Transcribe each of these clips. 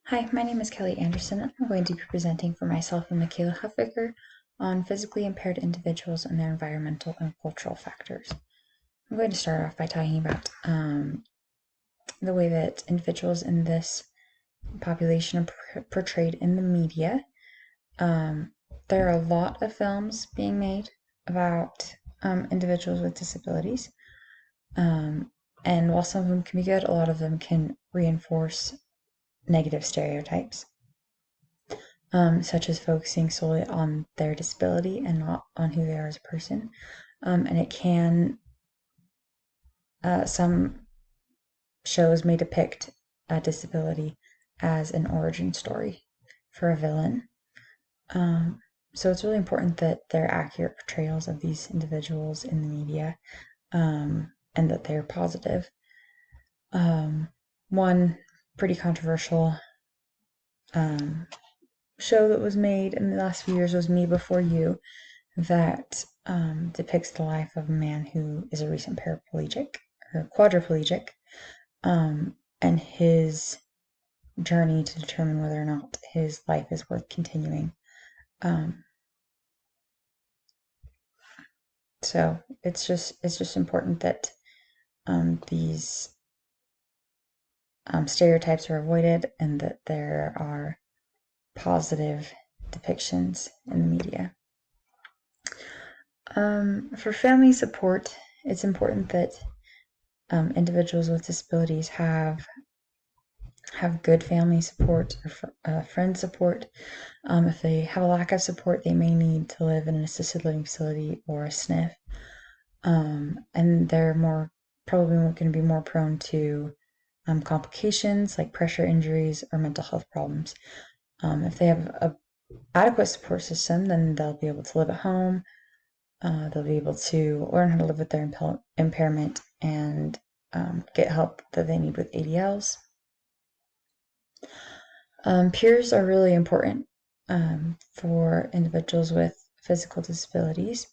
Hi, my name is Kelly Anderson. I'm going to be presenting for myself and Micaela Huffaker on physically impaired individuals and their environmental and cultural factors. I'm going to start off by talking about the way that individuals in this population are portrayed in the media. There are a lot of films being made about individuals with disabilities. And while some of them can be good, a lot of them can reinforce negative stereotypes. Such as focusing solely on their disability and not on who they are as a person. And it can, some shows may depict a disability as an origin story for a villain. So it's really important that there are accurate portrayals of these individuals in the media, and that they're positive. One pretty controversial show that was made in the last few years was Me Before You, that depicts the life of a man who is a recent paraplegic or quadriplegic, and his journey to determine whether or not his life is worth continuing. So it's just important that these stereotypes are avoided and that there are positive depictions in the media. For family support, it's important that individuals with disabilities have good family support or friend support. If they have a lack of support, they may need to live in an assisted living facility or a SNF, and they're probably going to be more prone to complications like pressure injuries or mental health problems. If they have an adequate support system, then they'll be able to live at home. They'll be able to learn how to live with their impairment and get help that they need with ADLs. Peers are really important for individuals with physical disabilities.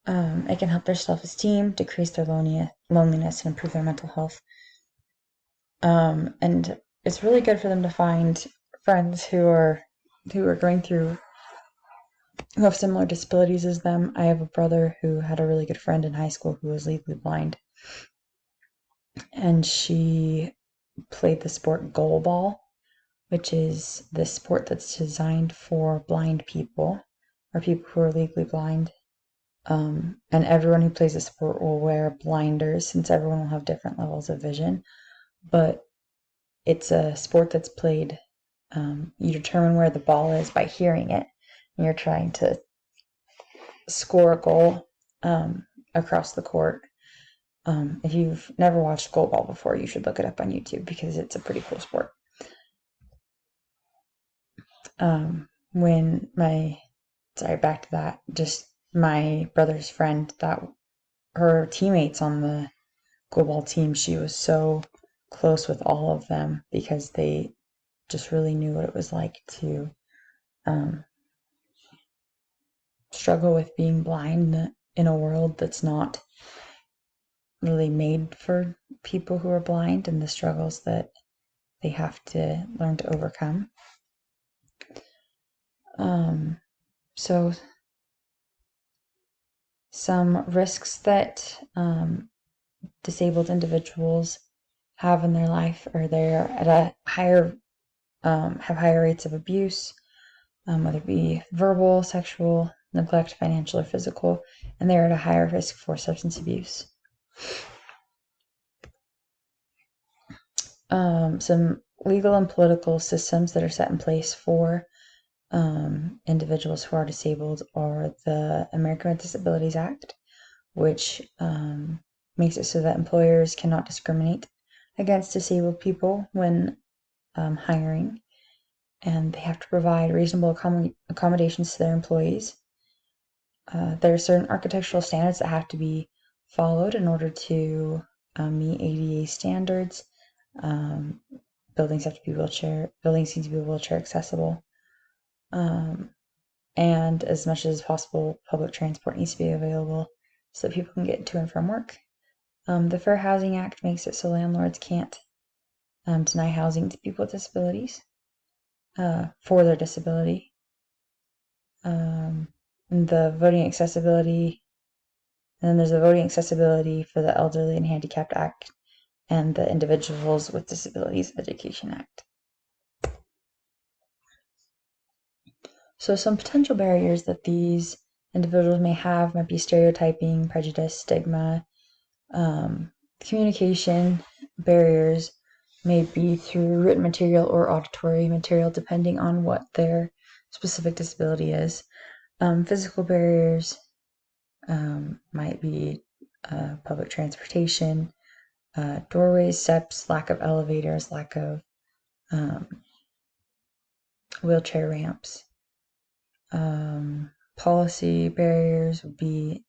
It can help their self-esteem, decrease their loneliness, and improve their mental health. And it's really good for them to find friends who are going through, who have similar disabilities as them. I have a brother who had a really good friend in high school who was legally blind, and she played the sport Goldball, which is the sport that's designed for blind people or people who are legally blind. And everyone who plays the sport will wear blinders since everyone will have different levels of vision. But it's a sport that's played, you determine where the ball is by hearing it, and you're trying to score a goal across the court. If you've never watched Goldball before, you should look it up on YouTube because it's a pretty cool sport. Back to that, just my brother's friend, that her teammates on the Goldball team, she was so close with all of them because they just really knew what it was like to struggle with being blind in a world that's not really made for people who are blind, and the struggles that they have to learn to overcome. So some risks that disabled individuals have in their life are they're at a higher, have higher rates of abuse, whether it be verbal, sexual, neglect, financial, or physical, and they're at a higher risk for substance abuse. Some legal and political systems that are set in place for individuals who are disabled are the American with Disabilities Act, which makes it so that employers cannot discriminate against disabled people when hiring, and they have to provide reasonable accommodations to their employees. There are certain architectural standards that have to be followed in order to meet ADA standards. Buildings need to be wheelchair accessible. And as much as possible, public transport needs to be available so that people can get to and from work. The Fair Housing Act makes it so landlords can't deny housing to people with disabilities. for their disability. The Voting Accessibility, and then there's the Voting Accessibility for the Elderly and Handicapped Act and the Individuals with Disabilities Education Act. So some potential barriers that these individuals may have might be stereotyping, prejudice, stigma. Communication barriers may be through written material or auditory material, depending on what their specific disability is. Physical barriers might be public transportation, doorways, steps, lack of elevators, lack of wheelchair ramps. Policy barriers would be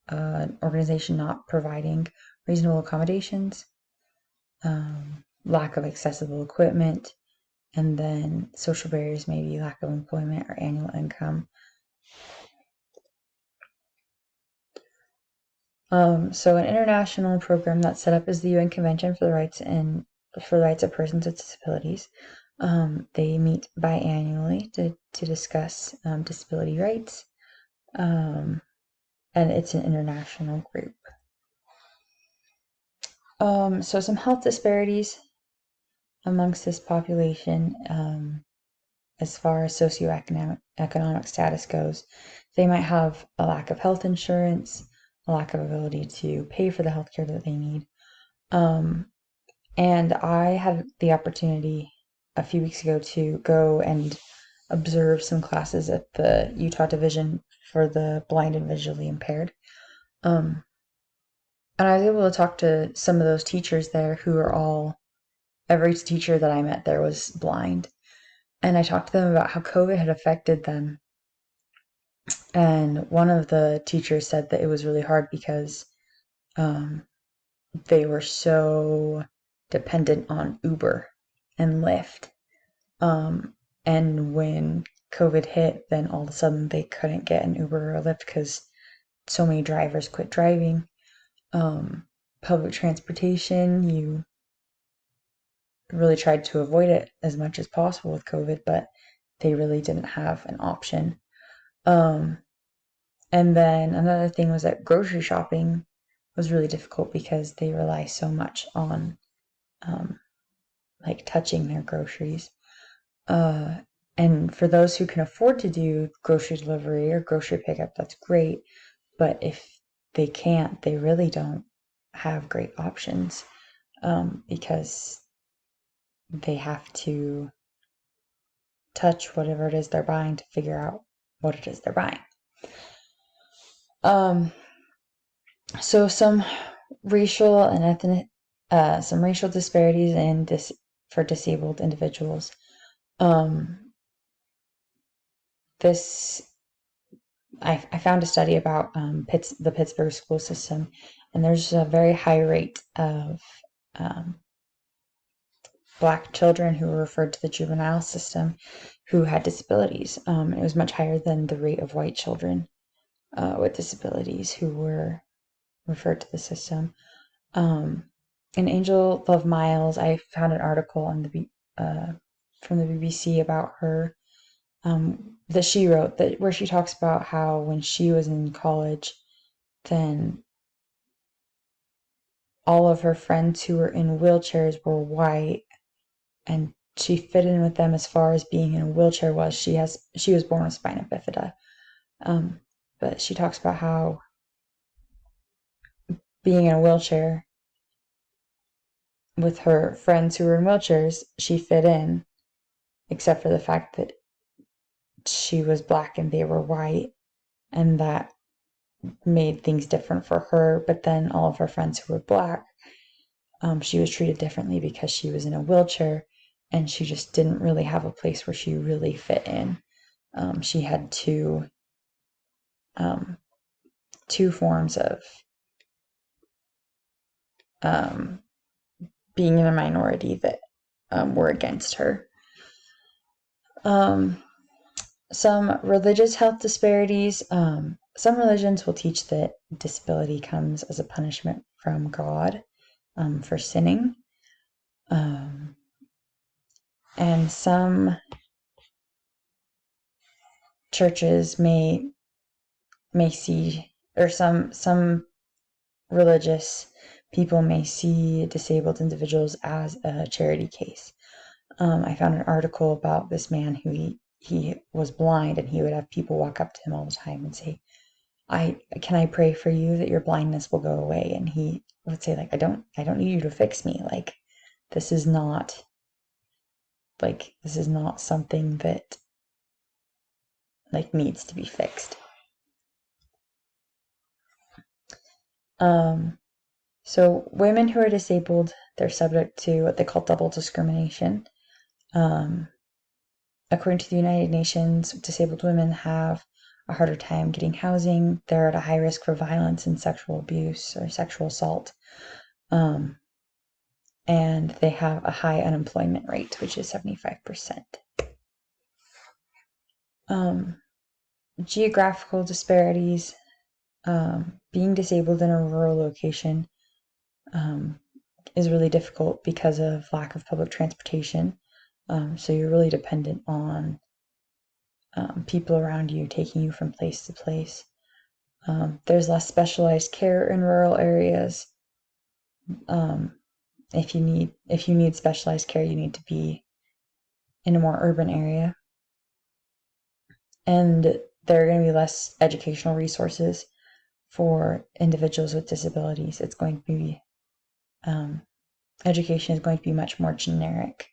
an organization not providing reasonable accommodations, lack of accessible equipment, and then social barriers may be lack of employment or annual income. So an international program that's set up is the UN Convention for the Rights of Persons with Disabilities. They meet biannually to discuss disability rights, and it's an international group. So some health disparities amongst this population, as far as socioeconomic status goes. They might have a lack of health insurance, a lack of ability to pay for the healthcare that they need. And I had the opportunity a few weeks ago to go and observe some classes at the Utah Division for the Blind and Visually Impaired. And I was able to talk to some of those teachers there who are every teacher that I met there was blind. And I talked to them about how COVID had affected them. And one of the teachers said that it was really hard because they were so dependent on Uber and Lyft. And when COVID hit, then all of a sudden they couldn't get an Uber or a Lyft because so many drivers quit driving. Public transportation, you really tried to avoid it as much as possible with COVID, but they really didn't have an option. And then another thing was that grocery shopping was really difficult because they rely so much on like touching their groceries. And for those who can afford to do grocery delivery or grocery pickup, that's great. But if they can't, they really don't have great options, because they have to touch whatever it is they're buying to figure out what it is they're buying. So some racial and ethnic, some racial disparities for disabled individuals. I found a study about the Pittsburgh school system, and there's a very high rate of Black children who were referred to the juvenile system who had disabilities. It was much higher than the rate of white children with disabilities who were referred to the system. In Angel Love Miles, I found an article on from the BBC about her that she wrote, where she talks about how when she was in college, then all of her friends who were in wheelchairs were white, and she fit in with them as far as being in a wheelchair was. She was born with spina bifida, but she talks about how being in a wheelchair with her friends who were in wheelchairs, she fit in, except for the fact that she was Black and they were white, and that made things different for her. But then all of her friends who were Black, she was treated differently because she was in a wheelchair, and she just didn't really have a place where she really fit in. She had two forms of being in a minority that were against her. Some religious health disparities. Some religions will teach that disability comes as a punishment from God for sinning. And some churches may see, or some religious people may see disabled individuals as a charity case. I found an article about this man who he was blind, and he would have people walk up to him all the time and say, can I pray for you that your blindness will go away? And he would say, like, I don't need you to fix me. Like, this is not something that like needs to be fixed. So women who are disabled, they're subject to what they call double discrimination. According to the United Nations, disabled women have a harder time getting housing. They're at a high risk for violence and sexual abuse or sexual assault. And they have a high unemployment rate, which is 75%. Geographical disparities. Being disabled in a rural location is really difficult because of lack of public transportation. So you're really dependent on people around you taking you from place to place. There's less specialized care in rural areas. If you need specialized care, you need to be in a more urban area. And there are going to be less educational resources for individuals with disabilities. It's going to be education is going to be much more generic.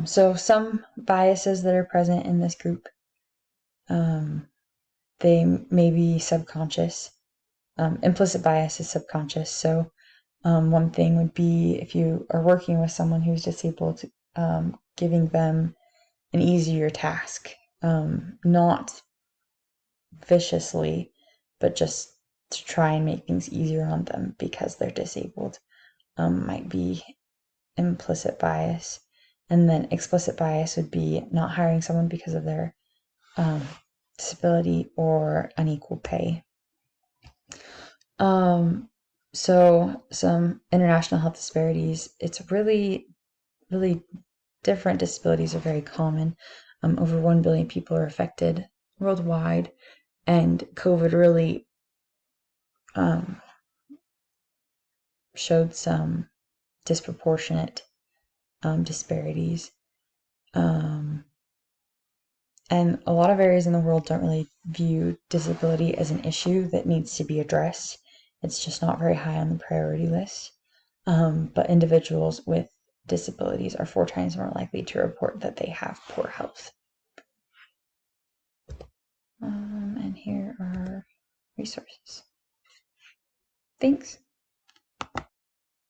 So some biases that are present in this group, they may be subconscious. Implicit bias is subconscious. So one thing would be, if you are working with someone who's disabled, giving them an easier task, not viciously, but just to try and make things easier on them because they're disabled, might be implicit bias. And then explicit bias would be not hiring someone because of their disability or unequal pay. So some international health disparities. It's really, really different disabilities are very common. Over 1 billion people are affected worldwide, and COVID really showed some disproportionate disparities. And a lot of areas in the world don't really view disability as an issue that needs to be addressed. It's just not very high on the priority list. But individuals with disabilities are 4 times more likely to report that they have poor health. And here are resources. Thanks.